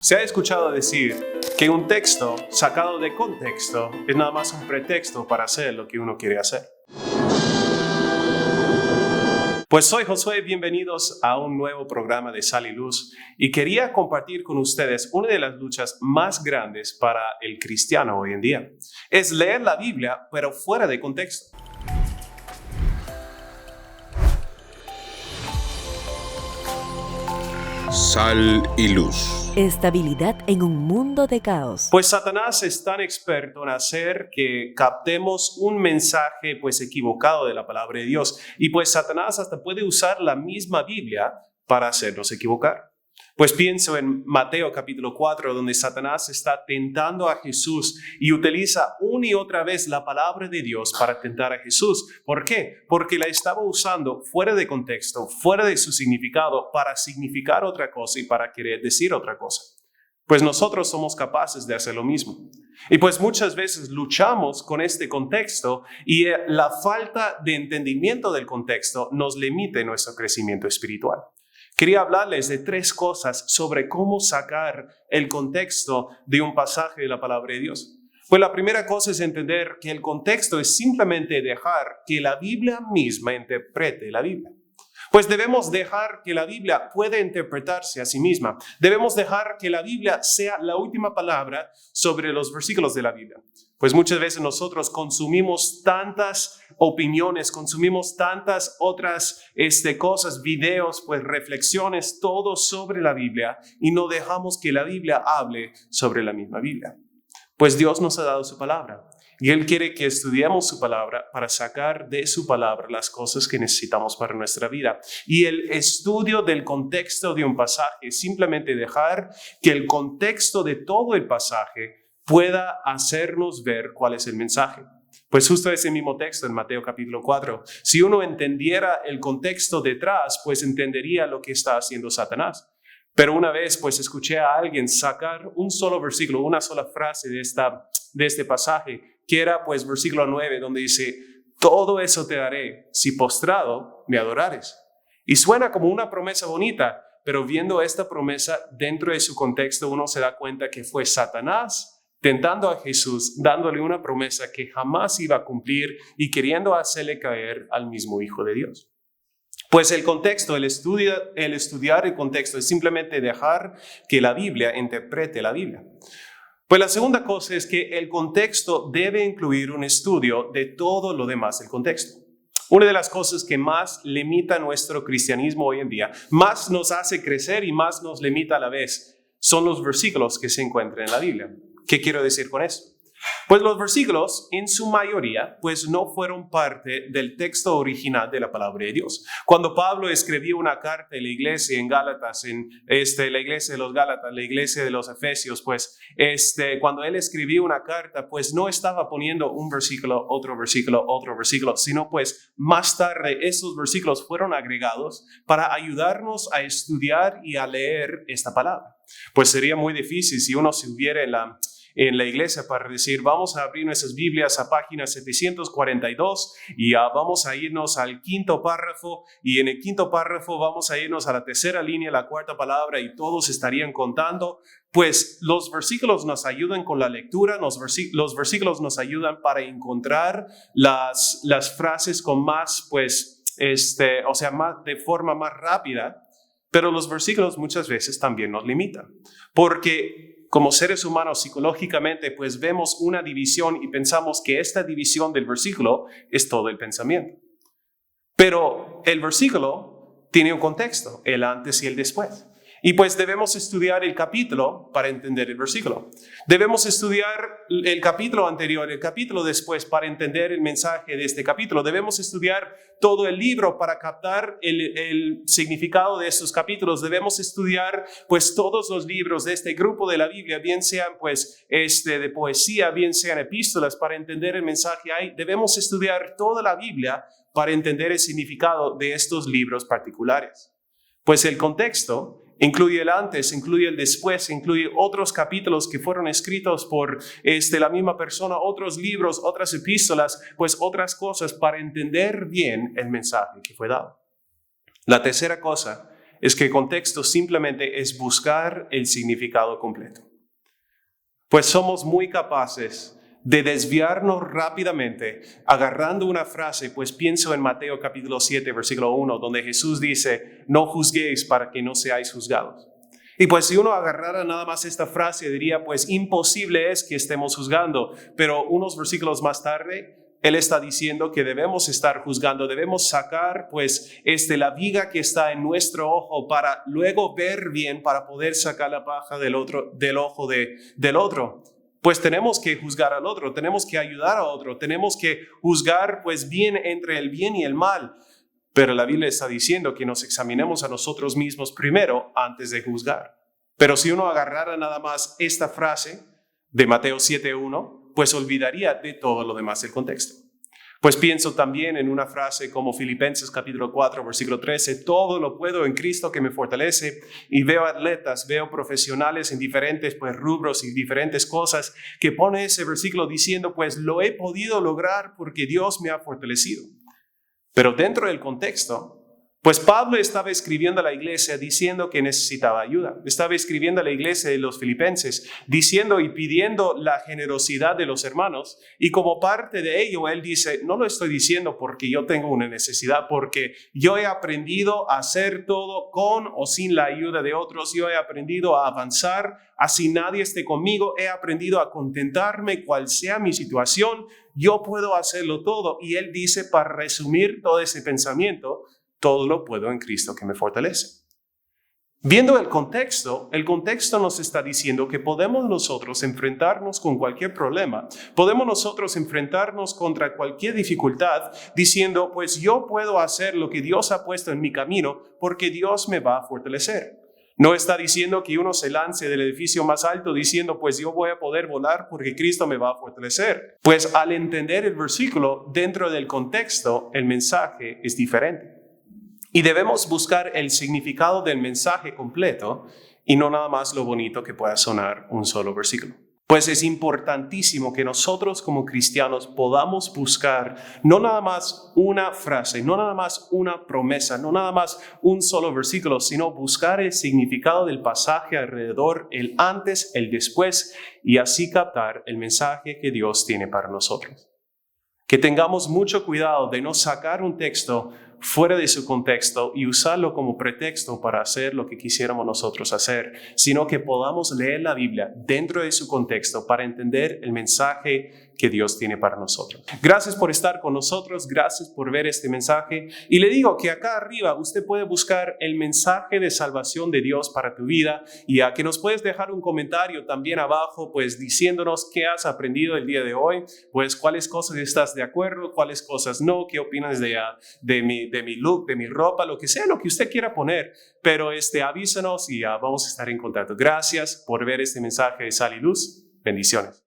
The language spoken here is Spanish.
Se ha escuchado decir que un texto sacado de contexto es nada más un pretexto para hacer lo que uno quiere hacer. Pues soy Josué, bienvenidos a un nuevo programa de Sal y Luz y quería compartir con ustedes una de las luchas más grandes para el cristiano hoy en día. Es leer la Biblia pero fuera de contexto. Sal y Luz. Estabilidad en un mundo de caos. Pues Satanás es tan experto en hacer que captemos un mensaje equivocado de la palabra de Dios. Y pues Satanás hasta puede usar la misma Biblia para hacernos equivocar. Pues pienso en Mateo capítulo 4, donde Satanás está tentando a Jesús y utiliza una y otra vez la palabra de Dios para tentar a Jesús. ¿Por qué? Porque la estaba usando fuera de contexto, fuera de su significado, para significar otra cosa y para querer decir otra cosa. Pues nosotros somos capaces de hacer lo mismo. Y pues muchas veces luchamos con este contexto y la falta de entendimiento del contexto nos limita en nuestro crecimiento espiritual. Quería hablarles de 3 cosas sobre cómo sacar el contexto de un pasaje de la palabra de Dios. Pues la primera cosa es entender que el contexto es simplemente dejar que la Biblia misma interprete la Biblia. Pues debemos dejar que la Biblia pueda interpretarse a sí misma. Debemos dejar que la Biblia sea la última palabra sobre los versículos de la Biblia. Pues muchas veces nosotros consumimos tantas opiniones, consumimos tantas otras cosas, videos, reflexiones, todo sobre la Biblia y no dejamos que la Biblia hable sobre la misma Biblia. Pues Dios nos ha dado su palabra. Y Él quiere que estudiemos su palabra para sacar de su palabra las cosas que necesitamos para nuestra vida. Y el estudio del contexto de un pasaje es simplemente dejar que el contexto de todo el pasaje pueda hacernos ver cuál es el mensaje. Pues justo ese mismo texto en Mateo capítulo 4. Si uno entendiera el contexto detrás, pues entendería lo que está haciendo Satanás. Pero una vez escuché a alguien sacar un solo versículo, una sola frase de este pasaje, que era versículo 9, donde dice, todo eso te daré si postrado me adorares. Y suena como una promesa bonita, pero viendo esta promesa dentro de su contexto, uno se da cuenta que fue Satanás tentando a Jesús, dándole una promesa que jamás iba a cumplir y queriendo hacerle caer al mismo Hijo de Dios. Pues el contexto, el estudiar el contexto es simplemente dejar que la Biblia interprete la Biblia. Pues la segunda cosa es que el contexto debe incluir un estudio de todo lo demás del contexto. Una de las cosas que más limita nuestro cristianismo hoy en día, más nos hace crecer y más nos limita a la vez, son los versículos que se encuentran en la Biblia. ¿Qué quiero decir con esto? Pues los versículos, en su mayoría, no fueron parte del texto original de la palabra de Dios. Cuando Pablo escribió una carta a la iglesia en Gálatas, la iglesia de los Gálatas, la iglesia de los Efesios, cuando él escribió una carta, no estaba poniendo un versículo, otro versículo, sino más tarde esos versículos fueron agregados para ayudarnos a estudiar y a leer esta palabra. Pues sería muy difícil si uno se hubiera en la iglesia para decir, vamos a abrir nuestras Biblias a página 742 y vamos a irnos al 5º párrafo y en el 5º párrafo vamos a irnos a la 3ª línea, la 4ª palabra y todos estarían contando. Pues los versículos nos ayudan con la lectura, los versículos nos ayudan para encontrar las frases con más, de forma más rápida, pero los versículos muchas veces también nos limitan, porque como seres humanos psicológicamente vemos una división y pensamos que esta división del versículo es todo el pensamiento. Pero el versículo tiene un contexto, el antes y el después. Y debemos estudiar el capítulo para entender el versículo. Debemos estudiar el capítulo anterior, el capítulo después para entender el mensaje de este capítulo. Debemos estudiar todo el libro para captar el significado de estos capítulos. Debemos estudiar todos los libros de este grupo de la Biblia, bien sean de poesía, bien sean epístolas, para entender el mensaje ahí. Debemos estudiar toda la Biblia para entender el significado de estos libros particulares. Pues el contexto incluye el antes, incluye el después, incluye otros capítulos que fueron escritos por la misma persona, otros libros, otras epístolas, otras cosas para entender bien el mensaje que fue dado. La tercera cosa es que el contexto simplemente es buscar el significado completo. Pues somos muy capaces de desviarnos rápidamente agarrando una frase, pues pienso en Mateo capítulo 7, versículo 1, donde Jesús dice, no juzguéis para que no seáis juzgados. Y pues si uno agarrara nada más esta frase, diría, pues imposible es que estemos juzgando. Pero unos versículos más tarde, Él está diciendo que debemos estar juzgando, debemos sacar pues la viga que está en nuestro ojo para luego ver bien, para poder sacar la paja del ojo del otro. Pues tenemos que juzgar al otro, tenemos que ayudar a otro, tenemos que juzgar pues bien entre el bien y el mal. Pero la Biblia está diciendo que nos examinemos a nosotros mismos primero antes de juzgar. Pero si uno agarrara nada más esta frase de Mateo 7:1, pues olvidaría de todo lo demás del contexto. Pues pienso también en una frase como Filipenses capítulo 4, versículo 13, todo lo puedo en Cristo que me fortalece, y veo atletas, veo profesionales en diferentes pues rubros y diferentes cosas que pone ese versículo diciendo pues lo he podido lograr porque Dios me ha fortalecido. Pero dentro del contexto, pues Pablo estaba escribiendo a la iglesia diciendo que necesitaba ayuda. Estaba escribiendo a la iglesia de los filipenses diciendo y pidiendo la generosidad de los hermanos. Y como parte de ello, él dice, no lo estoy diciendo porque yo tengo una necesidad, porque yo he aprendido a hacer todo con o sin la ayuda de otros. Yo he aprendido a avanzar, así nadie esté conmigo. He aprendido a contentarme cual sea mi situación. Yo puedo hacerlo todo. Y él dice, para resumir todo ese pensamiento, todo lo puedo en Cristo que me fortalece. Viendo el contexto nos está diciendo que podemos nosotros enfrentarnos con cualquier problema, podemos nosotros enfrentarnos contra cualquier dificultad diciendo, pues yo puedo hacer lo que Dios ha puesto en mi camino porque Dios me va a fortalecer. No está diciendo que uno se lance del edificio más alto diciendo, pues yo voy a poder volar porque Cristo me va a fortalecer. Pues al entender el versículo, dentro del contexto, el mensaje es diferente. Y debemos buscar el significado del mensaje completo y no nada más lo bonito que pueda sonar un solo versículo. Pues es importantísimo que nosotros como cristianos podamos buscar no nada más una frase, no nada más una promesa, no nada más un solo versículo, sino buscar el significado del pasaje alrededor, el antes, el después, y así captar el mensaje que Dios tiene para nosotros. Que tengamos mucho cuidado de no sacar un texto fuera de su contexto y usarlo como pretexto para hacer lo que quisiéramos nosotros hacer, sino que podamos leer la Biblia dentro de su contexto para entender el mensaje que Dios tiene para nosotros. Gracias por estar con nosotros, gracias por ver este mensaje, y le digo que acá arriba usted puede buscar el mensaje de salvación de Dios para tu vida, y a que nos puedes dejar un comentario también abajo, pues diciéndonos qué has aprendido el día de hoy, pues cuáles cosas estás de acuerdo, cuáles cosas no, qué opinas de mi look, de mi ropa, lo que sea, lo que usted quiera poner, pero avísanos y vamos a estar en contacto. Gracias por ver este mensaje de Sal y Luz. Bendiciones.